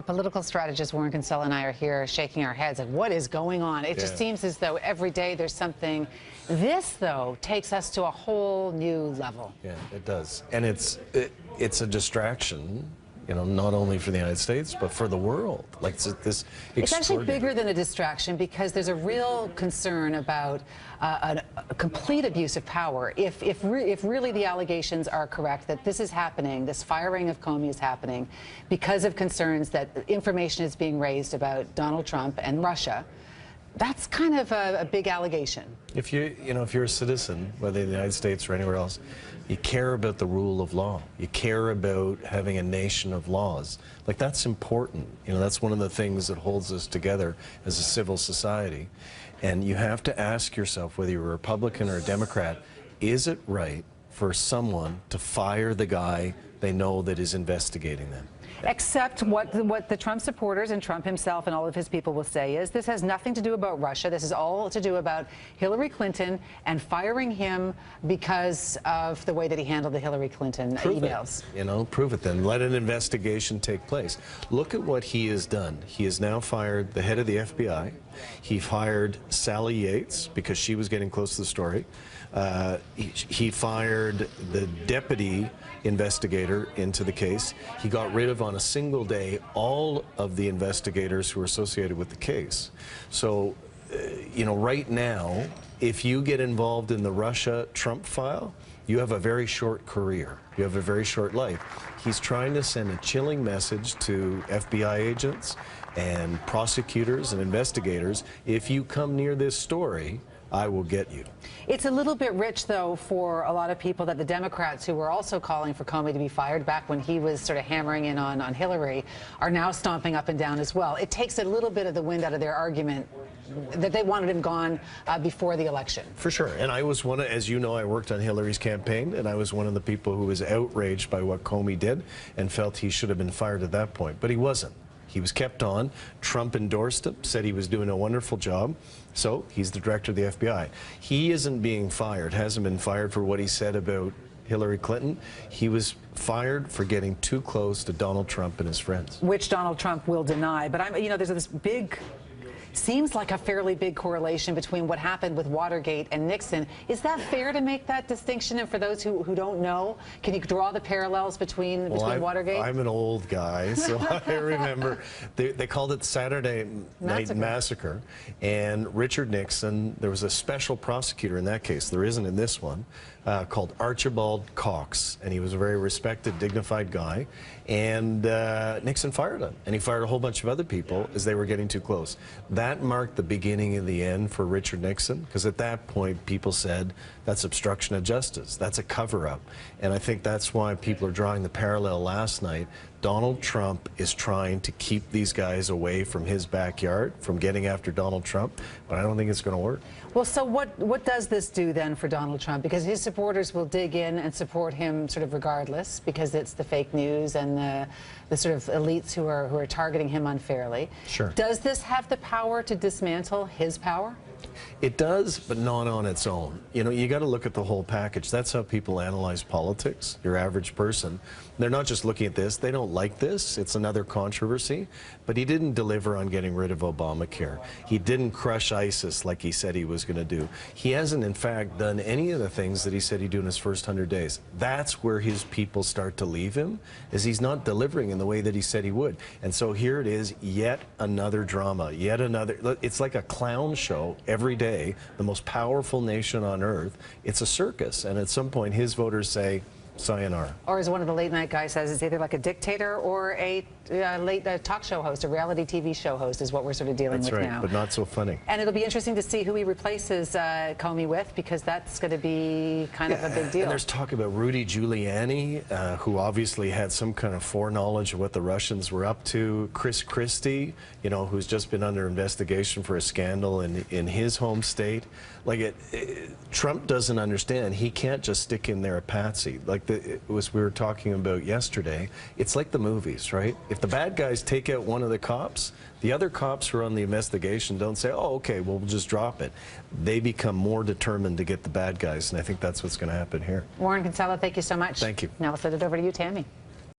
Political strategist Warren Kinsella and I are here shaking our heads like, what is going on? It just seems as though every day there's something. This, though, takes us to a whole new level. Yeah, it does. And it's a distraction, you know, not only for the United States, but for the world. Like this It's actually bigger than a distraction because there's a real concern about a complete abuse of power. If really the allegations are correct that this is happening, this firing of Comey is happening because of concerns that information is being raised about Donald Trump and Russia, that's kind of a big allegation. If you're a citizen, whether in the United States or anywhere else, you care about the rule of law. You care about having a nation of laws. Like, that's important. You know, that's one of the things that holds us together as a civil society. And you have to ask yourself, whether you're a Republican or a Democrat, is it right for someone to fire the guy they know that is investigating them? Except what the Trump supporters and Trump himself and all of his people will say is this has nothing to do about Russia. This is all to do about Hillary Clinton and firing him because of the way that he handled the Hillary Clinton emails. You know, prove it then. Let an investigation take place. Look at what he has done. He has now fired the head of the FBI. He fired Sally Yates because she was getting close to the story. He fired the deputy investigator into the case. He got rid of, on a single day, all of the investigators who were associated with the case. So, you know, right now, if you get involved in the Russia-Trump file, you have a very short career. You have a very short life. He's trying to send a chilling message to FBI agents and prosecutors and investigators. If you come near this story, I will get you. It's a little bit rich, though, for a lot of people that the Democrats, who were also calling for Comey to be fired back when he was sort of hammering in on Hillary, are now stomping up and down as well. It takes a little bit of the wind out of their argument that they wanted him gone before the election. For sure. And I was one of, as you know, I worked on Hillary's campaign, and I was one of the people who was outraged by what Comey did and felt he should have been fired at that point. But he wasn't. He was kept on. Trump endorsed him, said he was doing a wonderful job. So he's the director of the FBI. He isn't being fired, hasn't been fired for what he said about Hillary Clinton. He was fired for getting too close to Donald Trump and his friends. Which Donald Trump will deny. But you know, there's this big, seems like a fairly big correlation between what happened with Watergate and Nixon. Is that fair to make that distinction? And for those who don't know, can you draw the parallels between Watergate? I'm an old guy, so I remember they called it Saturday Night Massacre. And Richard Nixon, there was a special prosecutor in that case, there isn't in this one, called Archibald Cox. And he was a very respected, dignified guy. And Nixon fired him. And he fired a whole bunch of other people as they were getting too close. That marked the beginning of the end for Richard Nixon, because at that point people said that's obstruction of justice, that's a cover-up. And I think that's why people are drawing the parallel last night. Donald Trump is trying to keep these guys away from his backyard, from getting after Donald Trump, but I don't think it's going to work. Well, so what does this do then for Donald Trump? Because his supporters will dig in and support him sort of regardless, because it's the fake news and the sort of elites who are targeting him unfairly. Sure. Does this have the power to dismantle his power? It does, but not on its own. You know, you got to look at the whole package. That's how people analyze politics, your average person. They're not just looking at this. They don't like this. It's another controversy. But he didn't deliver on getting rid of Obamacare. He didn't crush ISIS like he said he was going to do. He hasn't, in fact, done any of the things that he said he'd do in his first 100 days. That's where his people start to leave him, is he's not delivering in the way that he said he would. And so here it is, yet another drama, yet another. It's like a clown show every day, the most powerful nation on earth. It's a circus, and at some point his voters say, sayonara. Or as one of the late night guys says, it's either like a dictator or a late talk show host, a reality TV show host is what we're sort of dealing with now. That's right, but not so funny. And it'll be interesting to see who he replaces Comey with, because that's going to be kind of a big deal. And there's talk about Rudy Giuliani, who obviously had some kind of foreknowledge of what the Russians were up to. Chris Christie, you know, who's just been under investigation for a scandal in his home state. Like, Trump doesn't understand. He can't just stick in there a patsy. Like we were talking about yesterday, it's like the movies, right? If the bad guys take out one of the cops, the other cops who are on the investigation don't say, oh, okay, well, we'll just drop it. They become more determined to get the bad guys, and I think that's what's going to happen here. Warren Kinsella, thank you so much. Thank you. Now let's send it over to you, Tammy.